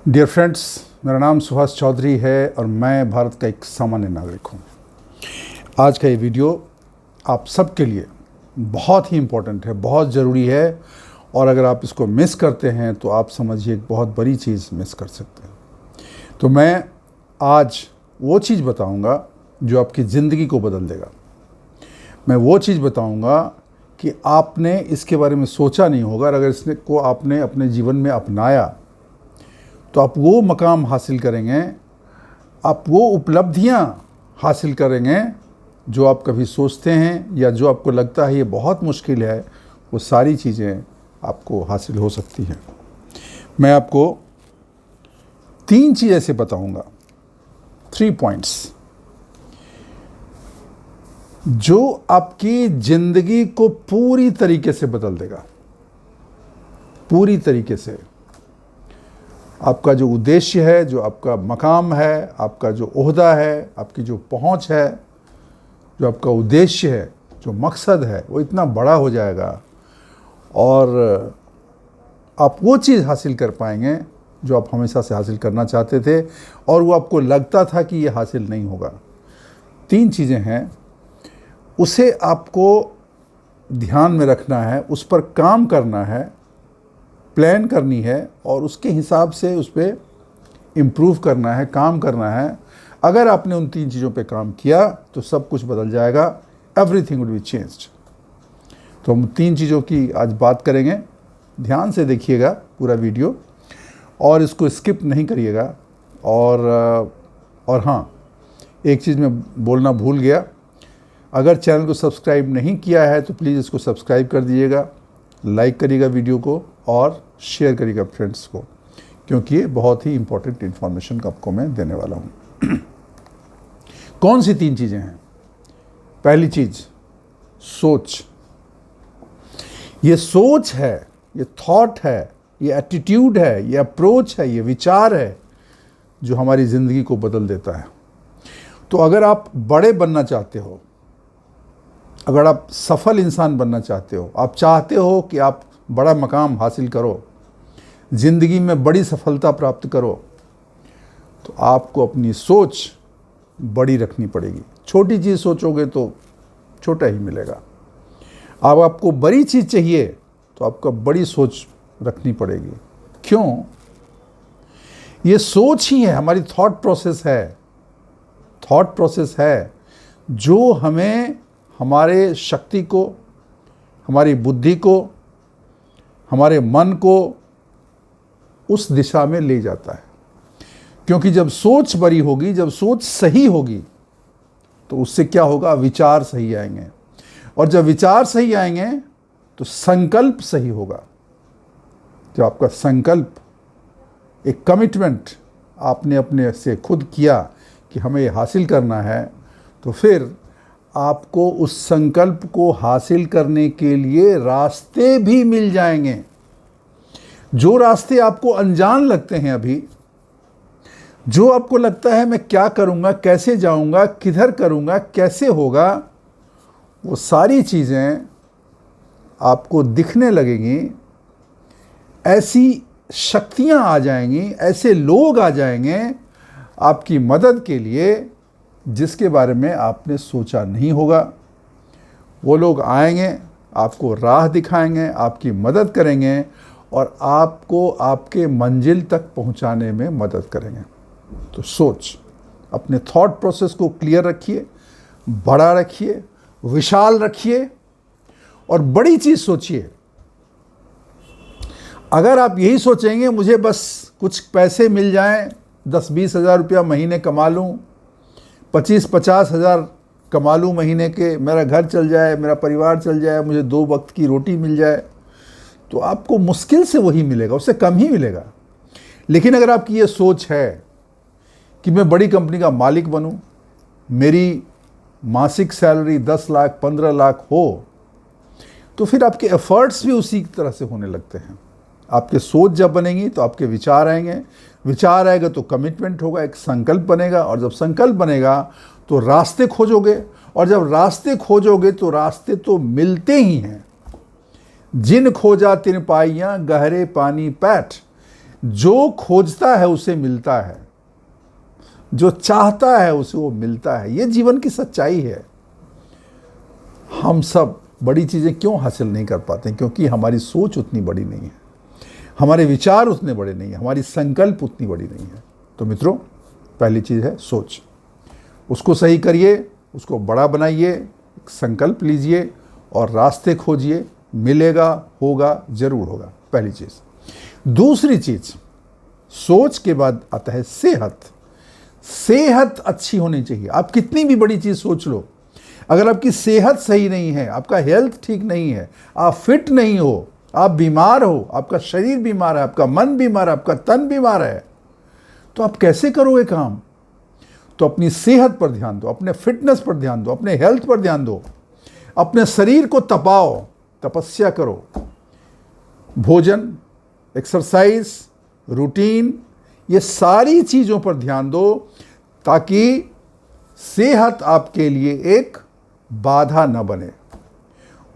Dear friends, मेरा नाम सुभाष चौधरी है और मैं भारत का एक सामान्य नागरिक हूँ। आज का ये वीडियो आप सबके लिए बहुत ही इम्पोर्टेंट है, बहुत ज़रूरी है और अगर आप इसको मिस करते हैं तो आप समझिए एक बहुत बड़ी चीज़ मिस कर सकते हैं। तो मैं आज वो चीज़ बताऊँगा जो आपकी ज़िंदगी को बदल देगा। मैं वो चीज़ बताऊँगा कि आपने इसके बारे में सोचा नहीं होगा और अगर इसने को आपने अपने जीवन में अपनाया तो आप वो मकाम हासिल करेंगे, आप वो उपलब्धियां हासिल करेंगे जो आप कभी सोचते हैं या जो आपको लगता है ये बहुत मुश्किल है, वो सारी चीज़ें आपको हासिल हो सकती हैं। मैं आपको 3 चीज़ ऐसे बताऊंगा, 3 पॉइंट्स जो आपकी ज़िंदगी को पूरी तरीके से बदल देगा। पूरी तरीके से आपका जो उद्देश्य है, जो आपका मकाम है, आपका जो ओहदा है, आपकी जो पहुंच है, जो आपका उद्देश्य है, जो मकसद है, वो इतना बड़ा हो जाएगा और आप वो चीज़ हासिल कर पाएंगे जो आप हमेशा से हासिल करना चाहते थे और वो आपको लगता था कि ये हासिल नहीं होगा। 3 चीज़ें हैं, उसे आपको ध्यान में रखना है, उस पर काम करना है, प्लान करनी है और उसके हिसाब से उस पर इम्प्रूव करना है, काम करना है। अगर आपने उन 3 चीज़ों पे काम किया तो सब कुछ बदल जाएगा। Everything will be changed. तो हम 3 चीज़ों की आज बात करेंगे। ध्यान से देखिएगा पूरा वीडियो और इसको स्किप नहीं करिएगा। और हाँ, एक चीज़ मैं बोलना भूल गया, अगर चैनल को सब्सक्राइब नहीं किया है तो प्लीज़ इसको सब्सक्राइब कर दीजिएगा, लाइक करिएगा वीडियो को और शेयर करिएगा फ्रेंड्स को, क्योंकि ये बहुत ही इंपॉर्टेंट इन्फॉर्मेशन आपको मैं देने वाला हूँ। कौन सी 3 चीज़ें हैं? पहली चीज़, सोच। ये सोच है, ये थॉट है, ये एटीट्यूड है, ये अप्रोच है, ये विचार है जो हमारी ज़िंदगी को बदल देता है। तो अगर आप बड़े बनना चाहते हो, अगर आप सफल इंसान बनना चाहते हो, आप चाहते हो कि आप बड़ा मकाम हासिल करो, ज़िंदगी में बड़ी सफलता प्राप्त करो, तो आपको अपनी सोच बड़ी रखनी पड़ेगी। छोटी चीज़ सोचोगे तो छोटा ही मिलेगा। अब आपको बड़ी चीज़ चाहिए तो आपको बड़ी सोच रखनी पड़ेगी। क्यों? ये सोच ही है, हमारी थॉट प्रोसेस है। थॉट प्रोसेस है जो हमें हमारे शक्ति को, हमारी बुद्धि को, हमारे मन को उस दिशा में ले जाता है। क्योंकि जब सोच बड़ी होगी, जब सोच सही होगी तो उससे क्या होगा? विचार सही आएंगे और जब विचार सही आएंगे तो संकल्प सही होगा। जब आपका संकल्प, एक कमिटमेंट आपने अपने से खुद किया कि हमें ये हासिल करना है, तो फिर आपको उस संकल्प को हासिल करने के लिए रास्ते भी मिल जाएंगे। जो रास्ते आपको अनजान लगते हैं अभी, जो आपको लगता है मैं क्या करूंगा, कैसे जाऊंगा, किधर करूंगा, कैसे होगा, वो सारी चीज़ें आपको दिखने लगेंगी। ऐसी शक्तियां आ जाएंगी, ऐसे लोग आ जाएंगे आपकी मदद के लिए जिसके बारे में आपने सोचा नहीं होगा। वो लोग आएंगे, आपको राह दिखाएंगे, आपकी मदद करेंगे और आपको आपके मंजिल तक पहुंचाने में मदद करेंगे। तो सोच, अपने थॉट प्रोसेस को क्लियर रखिए, बड़ा रखिए, विशाल रखिए और बड़ी चीज़ सोचिए। अगर आप यही सोचेंगे मुझे बस कुछ पैसे मिल जाएं, 10-20 हज़ार रुपया महीने कमा लूँ, 25-50 हज़ार कमा लूँ महीने के, मेरा घर चल जाए, मेरा परिवार चल जाए, मुझे 2 वक्त की रोटी मिल जाए, तो आपको मुश्किल से वही मिलेगा, उससे कम ही मिलेगा। लेकिन अगर आपकी ये सोच है कि मैं बड़ी कंपनी का मालिक बनूं, मेरी मासिक सैलरी 10 लाख 15 लाख हो, तो फिर आपके एफर्ट्स भी उसी तरह से होने लगते हैं। आपके सोच जब बनेगी तो आपके विचार आएंगे, विचार आएगा तो कमिटमेंट होगा, एक संकल्प बनेगा और जब संकल्प बनेगा तो रास्ते खोजोगे और जब रास्ते खोजोगे तो रास्ते तो मिलते ही हैं। जिन खोजा तिन पाइयां, गहरे पानी पैठ। जो खोजता है उसे मिलता है, जो चाहता है उसे वो मिलता है। ये जीवन की सच्चाई है। हम सब बड़ी चीज़ें क्यों हासिल नहीं कर पाते? क्योंकि हमारी सोच उतनी बड़ी नहीं है, हमारे विचार उतने बड़े नहीं है, हमारी संकल्प उतनी बड़ी नहीं है। तो मित्रों, पहली चीज़ है सोच। उसको सही करिए, उसको बड़ा बनाइए, संकल्प लीजिए और रास्ते खोजिए। मिलेगा, होगा, जरूर होगा, पहली चीज़। दूसरी चीज़, सोच के बाद आता है सेहत। सेहत अच्छी होनी चाहिए। आप कितनी भी बड़ी चीज़ सोच लो, अगर आपकी सेहत सही नहीं है, आपका हेल्थ ठीक नहीं है, आप फिट नहीं हो, आप बीमार हो, आपका शरीर बीमार है, आपका मन बीमार है, आपका तन बीमार है, तो आप कैसे करोगे काम? तो अपनी सेहत पर ध्यान दो, अपने फिटनेस पर ध्यान दो, अपने हेल्थ पर ध्यान दो, अपने शरीर को तपाओ, तपस्या करो। भोजन, एक्सरसाइज, रूटीन, ये सारी चीज़ों पर ध्यान दो ताकि सेहत आपके लिए एक बाधा न बने,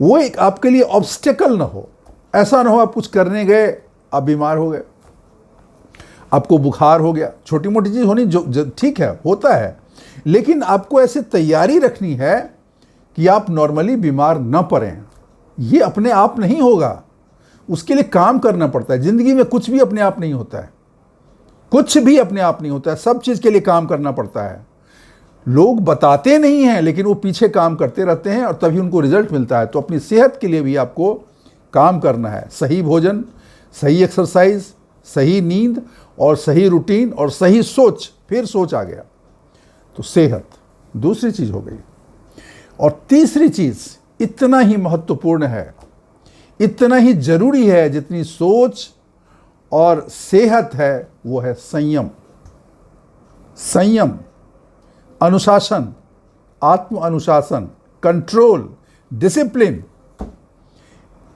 वो एक आपके लिए ऑब्स्टेकल ना हो। ऐसा ना हो आप कुछ करने गए, आप बीमार हो गए, आपको बुखार हो गया। छोटी मोटी चीज़ होनी जो ठीक है, होता है, लेकिन आपको ऐसे तैयारी रखनी है कि आप नॉर्मली बीमार न पड़ें। ये अपने आप नहीं होगा, उसके लिए काम करना पड़ता है। ज़िंदगी में कुछ भी अपने आप नहीं होता है, कुछ भी अपने आप नहीं होता है, सब चीज़ के लिए काम करना पड़ता है। लोग बताते नहीं हैं, लेकिन वो पीछे काम करते रहते हैं और तभी उनको रिजल्ट मिलता है। तो अपनी सेहत के लिए भी आपको काम करना है। सही भोजन, सही एक्सरसाइज, सही नींद और सही रूटीन और सही सोच। फिर सोच आ गया तो सेहत दूसरी चीज़ हो गई। और तीसरी चीज़ इतना ही महत्वपूर्ण है, इतना ही जरूरी है जितनी सोच और सेहत है, वो है संयम। संयम, अनुशासन, आत्म अनुशासन, कंट्रोल, डिसिप्लिन।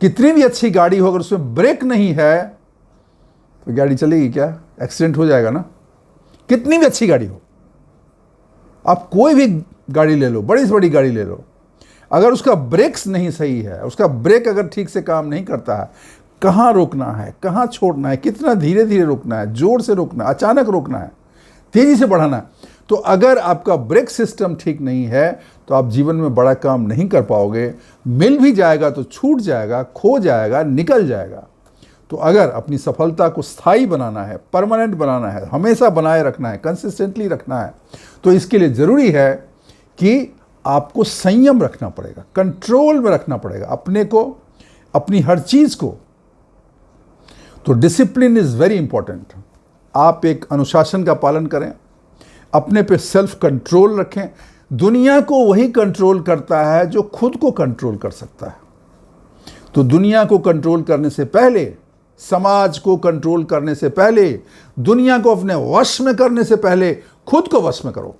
कितनी भी अच्छी गाड़ी हो, अगर उसमें ब्रेक नहीं है तो गाड़ी चलेगी क्या? एक्सीडेंट हो जाएगा ना। कितनी भी अच्छी गाड़ी हो, आप कोई भी गाड़ी ले लो, बड़ी से बड़ी गाड़ी ले लो, अगर उसका ब्रेक्स नहीं सही है, उसका ब्रेक अगर ठीक से काम नहीं करता है, कहाँ रोकना है, कहाँ छोड़ना है, कितना धीरे धीरे रोकना है, जोर से रोकना है, अचानक रोकना है, तेजी से बढ़ाना है, तो अगर आपका ब्रेक सिस्टम ठीक नहीं है तो आप जीवन में बड़ा काम नहीं कर पाओगे। मिल भी जाएगा तो छूट जाएगा, खो जाएगा, निकल जाएगा। तो अगर अपनी सफलता को स्थायी बनाना है, परमानेंट बनाना है, हमेशा बनाए रखना है, कंसिस्टेंटली रखना है, तो इसके लिए ज़रूरी है कि आपको संयम रखना पड़ेगा, कंट्रोल में रखना पड़ेगा अपने को, अपनी हर चीज़ को। तो डिसिप्लिन इज़ वेरी इंपॉर्टेंट। आप एक अनुशासन का पालन करें, अपने पे सेल्फ कंट्रोल रखें। दुनिया को वही कंट्रोल करता है जो खुद को कंट्रोल कर सकता है। तो दुनिया को कंट्रोल करने से पहले, समाज को कंट्रोल करने से पहले, दुनिया को अपने वश में करने से पहले खुद को वश में करो।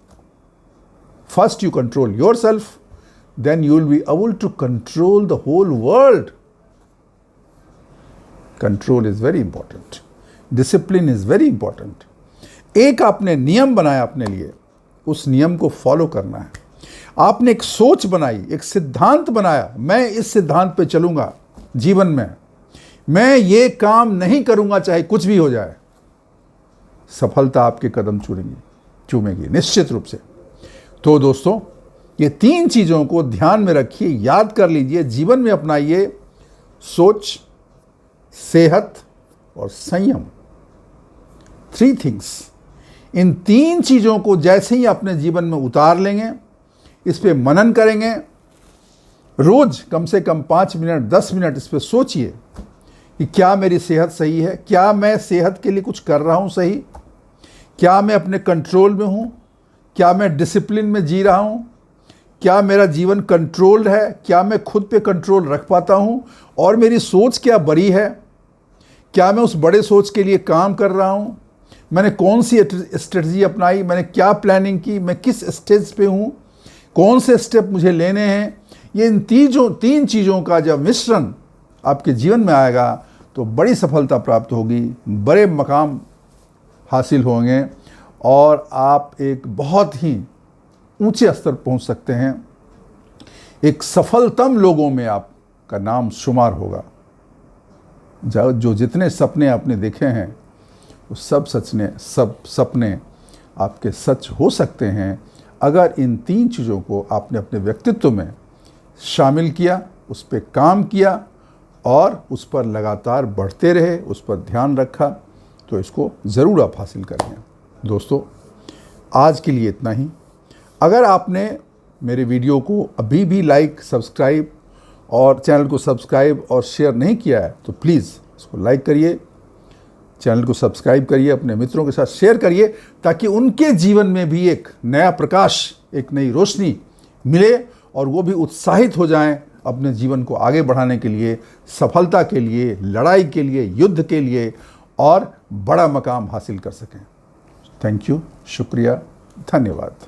First you control yourself, then you will be able to control the whole world. Control is very important, discipline is very important. एक आपने नियम बनाया अपने लिए, उस नियम को फॉलो करना है। आपने एक सोच बनाई, एक सिद्धांत बनाया, मैं इस सिद्धांत पे चलूंगा जीवन में, मैं ये काम नहीं करूंगा चाहे कुछ भी हो जाए। सफलता आपके कदम चूमेगी निश्चित रूप से। तो दोस्तों, ये तीन चीज़ों को ध्यान में रखिए, याद कर लीजिए, जीवन में अपनाइए। सोच, सेहत और संयम, 3 थिंग्स। इन 3 चीज़ों को जैसे ही अपने जीवन में उतार लेंगे, इस पे मनन करेंगे, रोज कम से कम 5 मिनट 10 मिनट इस पे सोचिए कि क्या मेरी सेहत सही है, क्या मैं सेहत के लिए कुछ कर रहा हूँ सही, क्या मैं अपने कंट्रोल में हूँ, क्या मैं डिसिप्लिन में जी रहा हूँ, क्या मेरा जीवन कंट्रोल्ड है, क्या मैं खुद पे कंट्रोल रख पाता हूँ, और मेरी सोच क्या बड़ी है, क्या मैं उस बड़े सोच के लिए काम कर रहा हूँ, मैंने कौन सी स्ट्रेटजी अपनाई, मैंने क्या प्लानिंग की, मैं किस स्टेज पे हूँ, कौन से स्टेप मुझे लेने हैं। ये इन 3 चीज़ों का जब मिश्रण आपके जीवन में आएगा तो बड़ी सफलता प्राप्त होगी, बड़े मकाम हासिल होंगे और आप एक बहुत ही ऊंचे स्तर पहुंच सकते हैं। एक सफलतम लोगों में आपका नाम शुमार होगा। जो जितने सपने आपने देखे हैं वो सब सपने आपके सच हो सकते हैं अगर इन 3 चीज़ों को आपने अपने व्यक्तित्व में शामिल किया, उस पर काम किया और उस पर लगातार बढ़ते रहे, उस पर ध्यान रखा, तो इसको ज़रूर आप हासिल करेंगे। दोस्तों, आज के लिए इतना ही। अगर आपने मेरे वीडियो को अभी भी लाइक, सब्सक्राइब और चैनल को सब्सक्राइब और शेयर नहीं किया है तो प्लीज़ इसको लाइक करिए, चैनल को सब्सक्राइब करिए, अपने मित्रों के साथ शेयर करिए, ताकि उनके जीवन में भी एक नया प्रकाश, एक नई रोशनी मिले और वो भी उत्साहित हो जाएं अपने जीवन को आगे बढ़ाने के लिए, सफलता के लिए, लड़ाई के लिए, युद्ध के लिए और बड़ा मकाम हासिल कर सकें। थैंक यू, शुक्रिया, धन्यवाद।